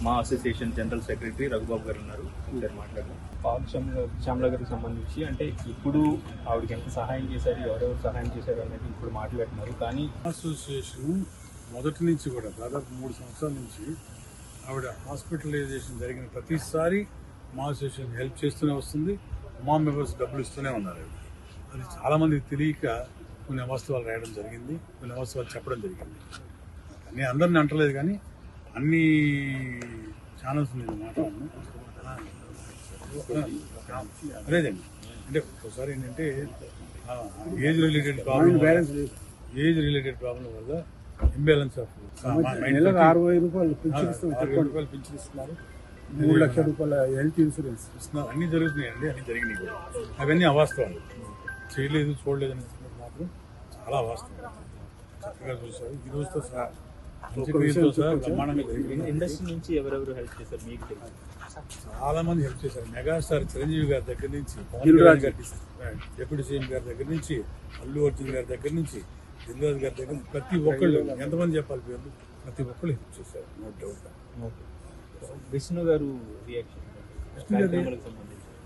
మా association general secretary Raghubabu గారు ఉన్నారు. ఒకసారి మాట్లాడదాం. పాల్ శ్యామల గారికి సంబంధించి అంటే ఇప్పుడు ఆవిడకి ఎంత సహాయం చేశారు, ఎవరెవరు సహాయం చేశారు అనేది ఇప్పుడు మాట్లాడుతున్నారు. కానీ అసోసియేషన్ మొదటి నుంచి కూడా దాదాపు 3 సంవత్సరాల నుంచి ఆవిడ హాస్పిటలైజేషన్ జరిగిన ప్రతిసారి మా అసోసియేషన్ హెల్ప్ చేస్తూనే వస్తుంది. మా మెంబర్స్ డబ్బులు ఇస్తూనే ఉన్నారు. అది చాలామందికి తెలియక కొన్ని అవాస్తవాలు రాయడం జరిగింది, కొన్ని అవాస్తవాలు చెప్పడం జరిగింది. నేను అందరిని అంటలేదు, కానీ అన్ని ఛానల్స్ నేను మాట్లాడను. అదేదండి, అంటే ఒకసారి ఏంటంటే ఏజ్ రిలేటెడ్ ప్రాబ్లం వల్ల ఇంబ్యాలెన్స్ ఆఫ్ 60,000 రూపాయలు పింఛన్ ఇస్తున్నారు, 3 లక్షల రూపాయల హెల్త్ ఇన్సూరెన్స్ ఇస్తున్నారు. అన్ని జరుగుతున్నాయండి, అన్ని జరిగినాయి కూడా. అవన్నీ అవాస్తవాలు, చేయలేదు చూడలేదు అని మాత్రం చాలా అవాస్తవం. చక్కగా చూశారు. ఈ రోజుతో సహా ఇండస్ట్రీ నుంచి ఎవరెవరు హెల్ప్ చేశారు మీకు తెలుసు? చాలా మంది హెల్ప్ చేశారు. మెగాస్టార్ చిరంజీవి గారి దగ్గర నుంచి, డిప్యూటీ సీఎం గారి దగ్గర నుంచి, అల్లు అర్జున్ గారి దగ్గర నుంచి, దిల్రాజు గారి దగ్గర నుంచి ప్రతి ఒక్కళ్ళు, ఎంతమంది చెప్పాలి పేర్లు, ప్రతి ఒక్కళ్ళు హెల్ప్ చేశారు. No doubt. విష్ణు గారు రియాక్షన్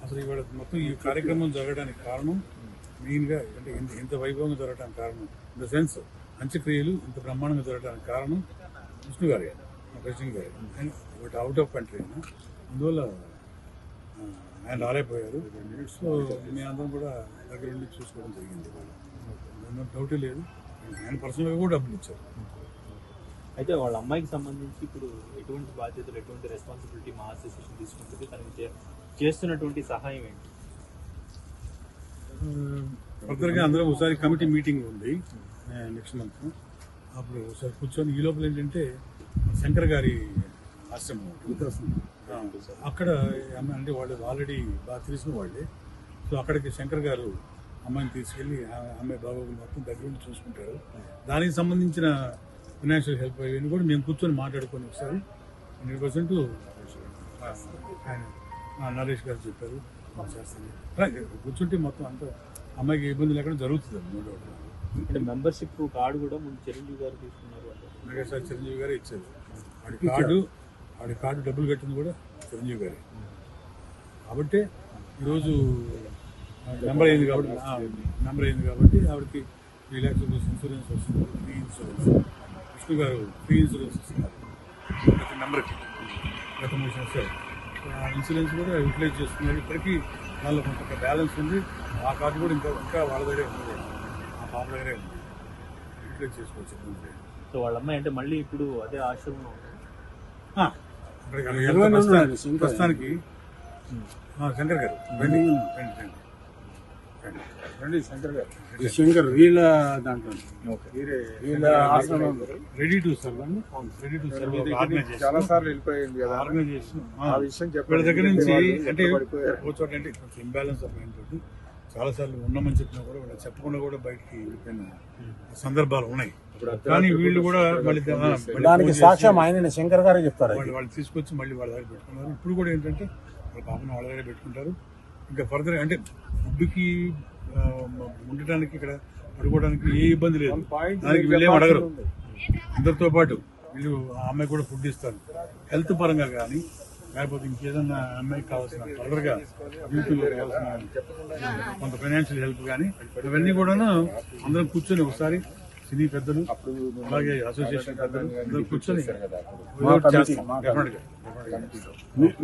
అసలు ఇవాళ మొత్తం ఈ కార్యక్రమం జరగడానికి కారణం మెయిన్గా అంటే ఇంత వైభవంగా జరగడానికి కారణం, ఇన్ ద సెన్స్ అంత్యక్రియలు ఇంత బ్రహ్మాండంగా జరగడానికి కారణం విష్ణు గారి, మా ప్రెసిడెంట్ గారు. ఆయన ఒకటి అవుట్ ఆఫ్ కంట్రీ అయినా, అందువల్ల ఆయన రాలేకపోయారు. సో మీ అందరం కూడా దగ్గర ఉండి చూసుకోవడం జరిగింది. డౌటే లేదు, ఆయన పర్సనల్గా కూడా డబ్బులు ఇచ్చారు. అయితే వాళ్ళ అమ్మాయికి సంబంధించి ఇప్పుడు ఎటువంటి బాధ్యతలు, ఎటువంటి రెస్పాన్సిబిలిటీ మా అసోసియేషన్ తీసుకుంటుంది, తనకి చేస్తున్నటువంటి సహాయం ఏంటి? ఫర్దర్గా అందరూ ఒకసారి కమిటీ మీటింగ్ ఉంది నెక్స్ట్ మంత్, అప్పుడు ఒకసారి కూర్చొని, ఈ లోపల ఏంటంటే శంకర్ గారి ఆశ్రమం అక్కడ అంటే వాళ్ళు ఆల్రెడీ బాగా తెలిసిన వాళ్ళే. సో అక్కడికి శంకర్ గారు అమ్మాయిని తీసుకెళ్ళి అమ్మాయి బాగోగులు మొత్తం దగ్గర నుండి చూసుకుంటారు. దానికి సంబంధించిన ఫైనాన్షియల్ హెల్ప్ అయ్యేది కూడా మేము కూర్చొని మాట్లాడుకొని ఒకసారి 100% ఆయన నరేష్ గారు చెప్పారు చేస్తాను. కూర్చుంటే మొత్తం అంతా అమ్మాయికి ఇబ్బంది లేకుండా జరుగుతుంది. అంటే మెంబర్షిప్ కార్డు కూడా ముందు చిరంజీవి గారు తీసుకున్నారు, మెగాస్టార్ చిరంజీవి గారే ఇచ్చారు. ఆడి కార్డు డబ్బులు కట్టింది కూడా చిరంజీవి గారే. కాబట్టి ఈరోజు నెంబర్ అయింది కాబట్టి ఆవిడకి 3 lakhs రూపీస్ ఇన్సూరెన్స్ వస్తుంది, ఫ్రీ ఇన్సూరెన్స్. విష్ణు గారు ఫ్రీ ఇన్సూరెన్స్ ఇస్తున్నారు ప్రతి నెంబర్కి గత 3 సంవత్సరాలు. ఆ ఇన్సూరెన్స్ కూడా యూటిలైజ్ చేస్తున్నారు. ఇప్పటికీ దానిలో కొంత బ్యాలెన్స్ ఉంది. ఆ కార్డు కూడా ఇంకా వాళ్ళ దగ్గరే ఉంది, ఆ పాప దగ్గరే ఉంది, యూటిలైజ్ చేసుకోవచ్చు. సో వాళ్ళ అమ్మాయి అంటే మళ్ళీ ఇప్పుడు అదే ఆశ్రమంలో ప్రస్తుతానికి శంకర్ గారు శంకర్ వీళ్ళ దాంట్లో రెడీ టు సర్వ్ చాలా సార్లు వెళ్ళిపోయింది కదా ఆర్గనైజేషన్. ఆ విషయం వీళ్ళ దగ్గర నుంచి అంటే కూర్చోటంటే కొంచెం ఇంబ్యాలెన్స్ ఆఫ్ మైండ్ తోటి చాలా సార్లు ఉన్నామని చెప్పినా కూడా వాళ్ళు చెప్పకుండా కూడా బయటికి వెళ్ళిపోయిన సందర్భాలు ఉన్నాయి. కానీ వీళ్ళు కూడా మళ్ళీ దానికి సాక్ష్యం ఆయన శంకర్ గారే చెప్తారు. వాళ్ళు తీసుకొచ్చి మళ్ళీ వాళ్ళ దగ్గర పెట్టుకున్నారు. ఇప్పుడు కూడా ఏంటంటే వాళ్ళ పాపను వాళ్ళ దగ్గర పెట్టుకుంటారు. ఇంకా ఫర్దర్ అంటే ఫుడ్కి ఉండటానికి ఇక్కడ పడుకోవడానికి ఏ ఇబ్బంది లేదు. దానికి వీళ్ళేం అడగరు. అందరితో పాటు వీళ్ళు ఆ అమ్మాయి కూడా ఫుడ్ ఇస్తారు. హెల్త్ పరంగా కానీ లేకపోతే ఇంకేదన్నా అమ్మాయికి కావాల్సిన ఫర్దర్గా డ్యూటీలో కావాల్సిన కొంత ఫైనాన్షియల్ హెల్ప్ కానీ ఇవన్నీ కూడా అందరం కూర్చొని ఒకసారి సినీ పెద్దలు అలాగే అసోసియేషన్ పెద్దలు అందరూ కూర్చొని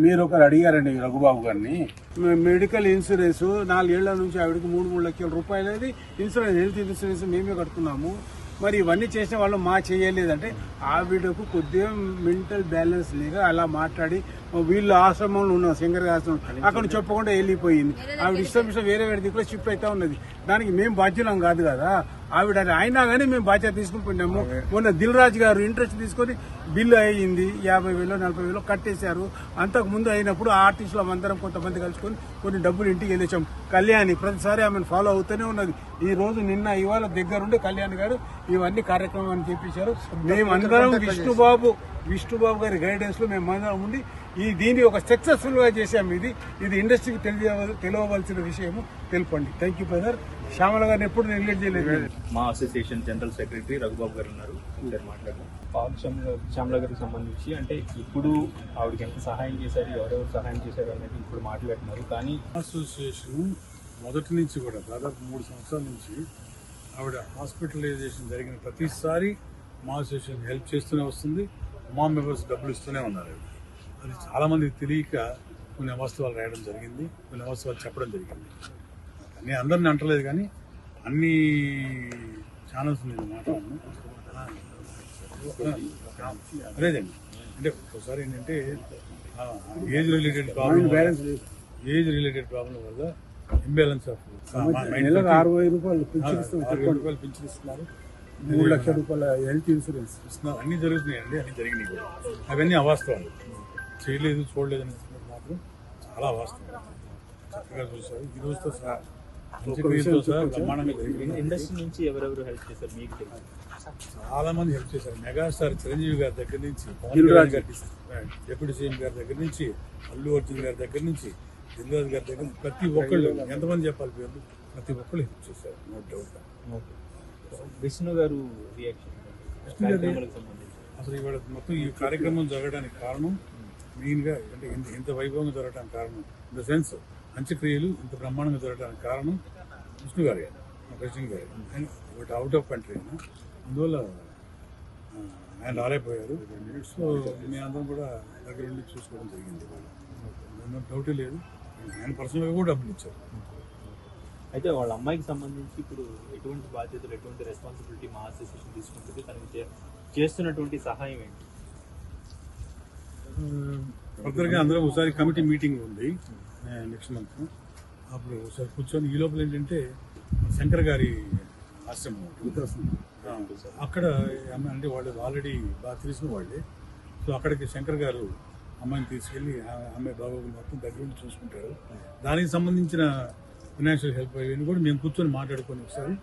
మీరు ఒకరు అడిగారండి రఘుబాబు గారిని, మెడికల్ ఇన్సూరెన్స్ 4 ఏళ్ల నుంచి ఆవిడకి 3 లక్షల రూపాయలు ఇన్సూరెన్స్, హెల్త్ ఇన్సూరెన్స్ మేమే కడుతున్నాము, మరి ఇవన్నీ చేసిన వాళ్ళు మా చేయలేదంటే ఆవిడకు కొద్దిగా మెంటల్ బ్యాలెన్స్ లేక అలా మాట్లాడి వీళ్ళు ఆశ్రమంలో ఉన్న శంకర్ ఆశ్రమం అక్కడ చెప్పకుండా వెళ్ళిపోయింది. ఆవిడ ఇష్టం వేరే దిక్కులో షిఫ్ట్ అవుతా ఉన్నది. దానికి మేము బాధ్యులం కాదు కదా. ఆవిడ అయినా కానీ మేము బాధ్యత తీసుకుని పోయినాము. మొన్న దిల్రాజు గారు ఇంట్రెస్ట్ తీసుకొని బిల్లు అయ్యింది 50,000 40,000 కట్టేశారు. అంతకు ముందు అయినప్పుడు ఆర్టిస్టులు అందరం కొంతమంది కలుసుకొని కొన్ని డబ్బులు ఇంటికి వెళ్ళేసాం. కళ్యాణి ప్రతిసారి ఆమెను ఫాలో అవుతూనే ఉన్నది. ఈ రోజు నిన్న ఇవాళ దగ్గరుండి కళ్యాణి గారు ఇవన్నీ కార్యక్రమాన్ని చేపించారు. మేము అందరం విష్ణుబాబు గారి గైడెన్స్ లో మేము అందరం ఉండి దీన్ని ఒక సక్సెస్ఫుల్ గా చేశాము. ఇది ఇండస్ట్రీకి తెలియవలసిన విషయము. తెలుపండి. Thank you brother. శ్యామల గారిని ఎప్పుడు నెగ్లెక్ట్ చేయలేదు. మా అసోసియేషన్ జనరల్ సెక్రటరీ రఘుబాబు గారు ఉన్నారు, ఒకసారి మాట్లాడదాం. పాల్ శ్యామల గారికి సంబంధించి అంటే ఇప్పుడు ఆవిడకి ఎంత సహాయం చేశారు, ఎవరెవరు సహాయం చేశారు అనేది ఇప్పుడు మాట్లాడుతున్నారు. కానీ అసోసియేషన్ మొదటి నుంచి కూడా దాదాపు 3 సంవత్సరాల నుంచి ఆవిడ హాస్పిటలైజేషన్ జరిగిన ప్రతిసారి మా అసోసియేషన్ హెల్ప్ చేస్తూనే వస్తుంది. మా మెంబర్స్ డబ్బులు ఇస్తూనే ఉన్నారు. అది చాలామందికి తెలియక కొన్ని అవాస్తవాలు రాయడం జరిగింది, కొన్ని అవాస్తవాలు చెప్పడం జరిగింది. నేను అందరిని అంటలేదు కానీ అన్ని ఛానల్స్ నేను మాట్లాడను. అదేదండి, అంటే ఒకసారి ఏంటంటే ఏజ్ రిలేటెడ్ ప్రాబ్లం వల్ల ఇంబ్యాలెన్స్ ఆఫ్ నెలకు 60,000 రూపాయలు పింఛన్ ఇస్తున్నారు, 3 లక్షల రూపాయల హెల్త్ ఇన్సూరెన్స్ ఇస్తున్నారు. అన్ని జరుగుతున్నాయండి, అన్ని జరిగినాయి కూడా. అవన్నీ అవాస్తవాలు, చేయలేదు చూడలేదు అని మాత్రం చాలా అవాస్తవం. చక్కగా చూశారు. ఈ రోజుతో సహా బ్రహ్మాండంగా జరిగింది. ఇండస్ట్రీ నుంచి ఎవరెవరు హెల్ప్ చేశారు మీకు తెలుసు? చాలా మంది హెల్ప్ చేశారు. మెగాస్టార్ చిరంజీవి గారి దగ్గర నుంచి, పవన్ కళ్యాణ్ గారి డిప్యూటీ సీఎం గారి దగ్గర నుంచి, అల్లు అర్జున్ గారి దగ్గర నుంచి, దిల్రాజు గారి దగ్గర నుంచి ప్రతి ఒక్కళ్ళు, ఎంతమంది చెప్పాలి పేర్లు, ప్రతి ఒక్కళ్ళు హెల్ప్ చేశారు. No doubt. విష్ణు గారు రియాక్షన్ అసలు ఇవాళ మొత్తం ఈ కార్యక్రమం జరగడానికి కారణం మెయిన్గా అంటే ఇంత వైభవంగా జరగడానికి కారణం, ఇన్ ద సెన్స్ అంత్యక్రియలు ఇంత బ్రహ్మాండంగా జరగడానికి కారణం విష్ణు గారు, మా ప్రెసిడెంట్ గారు. ఆయన ఒకటి అవుట్ ఆఫ్ కంట్రీ అయినా అందువల్ల ఆయన రాలేకపోయారు. సో మీ అందరం కూడా దగ్గర ఉండి చూసుకోవడం జరిగింది. డౌటే లేదు, ఆయన పర్సనల్గా కూడా డబ్బులు ఇచ్చారు. అయితే వాళ్ళ అమ్మాయికి సంబంధించి ఇప్పుడు ఎటువంటి బాధ్యతలు, ఎటువంటి రెస్పాన్సిబిలిటీ మా అసోసియేషన్ తీసుకుంటుంది, తనకి చేస్తున్నటువంటి సహాయం ఏంటి? ఫర్దర్గా అందరం ఒకసారి కమిటీ మీటింగ్ ఉంది నెక్స్ట్ మంత్. అప్పుడు ఒకసారి కూర్చొని ఈ లోపల ఏంటంటే శంకర్ గారి ఆశ్రమం అక్కడ అంటే వాళ్ళు ఆల్రెడీ బాగా తెలిసిన వాళ్ళే. సో అక్కడికి శంకర్ గారు అమ్మాయిని తీసుకెళ్ళి అమ్మాయి బాగోగులు మొత్తం దగ్గర ఉండి చూసుకుంటారు. దానికి సంబంధించిన ఫైనాన్షియల్ హెల్ప్ అయ్యేది కూడా మేము కూర్చొని మాట్లాడుకొని ఒకసారి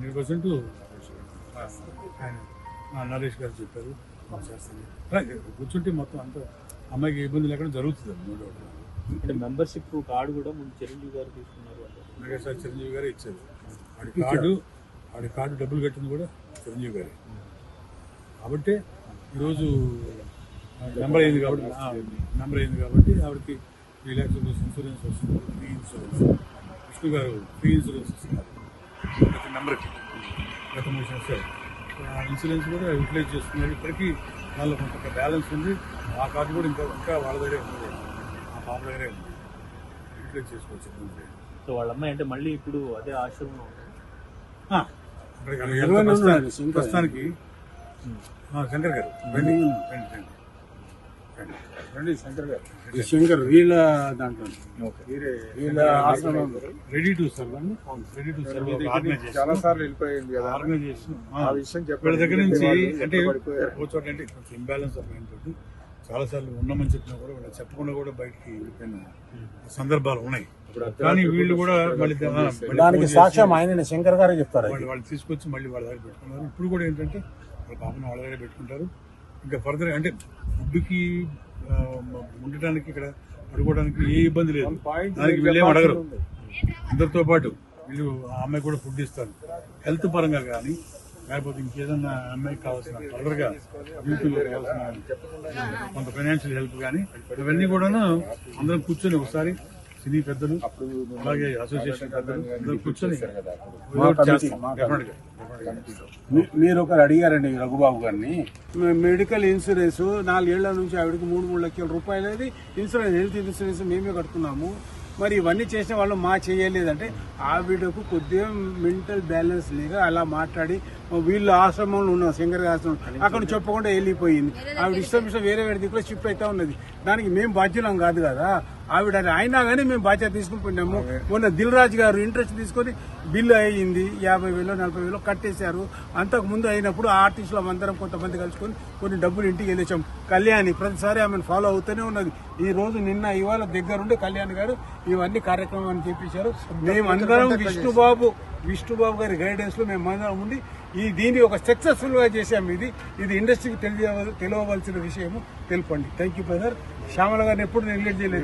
100% ఆయన నరేష్ గారు చెప్పారు చేస్తాను. కూర్చుంటే మొత్తం అంతా అమ్మాయికి ఇబ్బంది లేకుండా జరుగుతుంది. No doubt. అంటే మెంబర్షిప్ కార్డు కూడా ముందు చిరంజీవి గారు తీసుకున్నారు, మెగాస్టార్ చిరంజీవి గారే ఇచ్చారు. ఆడి కార్డు డబ్బులు కట్టింది కూడా చిరంజీవి గారే. కాబట్టి ఈరోజు నెంబర్ అయింది కాబట్టి ఆవిడకి 3 lakhs రూపీస్ ఇన్సూరెన్స్ వస్తుంది, ఫ్రీ ఇన్సూరెన్స్. విష్ణు గారు ఫ్రీ ఇన్సూరెన్స్ ఇస్తున్నారు ప్రతి నెంబర్కి గత 3 సంవత్సరాలు. ఆ ఇన్సూరెన్స్ కూడా యూటిలైజ్ చేస్తున్నారు. ఇప్పటికీ దానిలో కొంత బ్యాలెన్స్ ఉంది. ఆ కార్డు కూడా ఇంకా వాళ్ళ దగ్గరే ఉంది, ఆ పాప దగ్గరే ఉంది, యూటిలైజ్ చేసుకోవచ్చు. సో వాళ్ళ అమ్మాయి అంటే మళ్ళీ ఇప్పుడు అదే ఆశ్రమంలో ప్రస్తుతానికి శంకర్ గారు శంకర్ వీళ్ళ దాంట్లో వీళ్ళ ఆశ్రమం రెడీ టు సర్వ్ చాలా సార్లు వెళ్ళిపోయింది కదా ఆర్గనైజేషన్. ఆ విషయం వీళ్ళ దగ్గర నుంచి అంటే కూర్చోటి అంటే కొంచెం ఇంబ్యాలెన్స్ ఆఫ్ మైండ్ తోటి చాలా సార్లు ఉన్నామని చెప్పినా కూడా వాళ్ళు చెప్పకుండా కూడా బయటికి వెళ్ళిపోయిన సందర్భాలు ఉన్నాయి. కానీ వీళ్ళు కూడా మళ్ళీ దానికి సాక్ష్యం ఆయన శంకర్ గారే చెప్తారు. వాళ్ళు తీసుకొచ్చి మళ్ళీ వాళ్ళ దగ్గర పెట్టుకున్నారు. ఇప్పుడు కూడా ఏంటంటే వాళ్ళ పాపను వాళ్ళ దగ్గర పెట్టుకుంటారు. ఇంకా ఫర్దర్ అంటే ఫుడ్కి ఉండటానికి ఇక్కడ పడుకోవడానికి ఏ ఇబ్బంది లేదు. దానికి వీళ్ళేం అడగరు. అందరితో పాటు వీళ్ళు ఆ అమ్మాయి కూడా ఫుడ్ ఇస్తారు. హెల్త్ పరంగా కానీ లేకపోతే ఇంకేదన్నా అమ్మాయికి కావాల్సిన ఫర్దర్గా డ్యూటీలో కావాల్సిన కొంత ఫైనాన్షియల్ హెల్ప్ కానీ ఇవన్నీ కూడా అందరం కూర్చొని ఒకసారి సినీ పెద్దలు అలాగే అసోసియేషన్ పెద్దలు అందరూ కూర్చొని మీరు ఒకరు అడిగారండి రఘుబాబు గారిని, మెడికల్ ఇన్సూరెన్స్ 4 ఏళ్ల నుంచి ఆవిడకి 3 లక్షల రూపాయలు ఇన్సూరెన్స్, హెల్త్ ఇన్సూరెన్స్ మేమే కడుతున్నాము. మరి ఇవన్నీ చేసిన వాళ్ళు మా చేయలేదంటే ఆవిడకు కొద్దిగా మెంటల్ బ్యాలెన్స్ లేక అలా మాట్లాడి వీళ్ళు ఆశ్రమంలో ఉన్న శంకర్ ఆశ్రమం అక్కడ చెప్పకుండా వెళ్ళిపోయింది. ఆవిడ ఇష్టం వేరే దిక్కులో షిఫ్ట్ అవుతా ఉన్నది. దానికి మేము బాధ్యులం కాదు కదా. ఆవిడ అయినా కానీ మేము బాధ్యత తీసుకుని పోయినాము. మొన్న దిల్రాజు గారు ఇంట్రెస్ట్ తీసుకొని బిల్లు అయ్యింది 50,000 40,000 కట్టేశారు. అంతకు ముందు అయినప్పుడు ఆర్టిస్టులు అందరం కొంతమంది కలుసుకొని కొన్ని డబ్బులు ఇంటికి వెళ్ళొచ్చాం. కళ్యాణి ప్రతిసారి ఆమెను ఫాలో అవుతూనే ఉన్నది. ఈ రోజు నిన్న ఇవాళ దగ్గరుండి కళ్యాణి గారు ఇవన్నీ కార్యక్రమాన్ని చేపించారు. మేము అందరం విష్ణుబాబు గారి గైడెన్స్ లో మేము అందరం ఉండి దీన్ని ఒక సక్సెస్ఫుల్ గా చేశాము. ఇది ఇండస్ట్రీకి తెలియవలసిన విషయము. తెలుపండి. Thank you brother. శ్యామల గారిని ఎప్పుడు నెగ్లెక్ట్ చేయలేదు.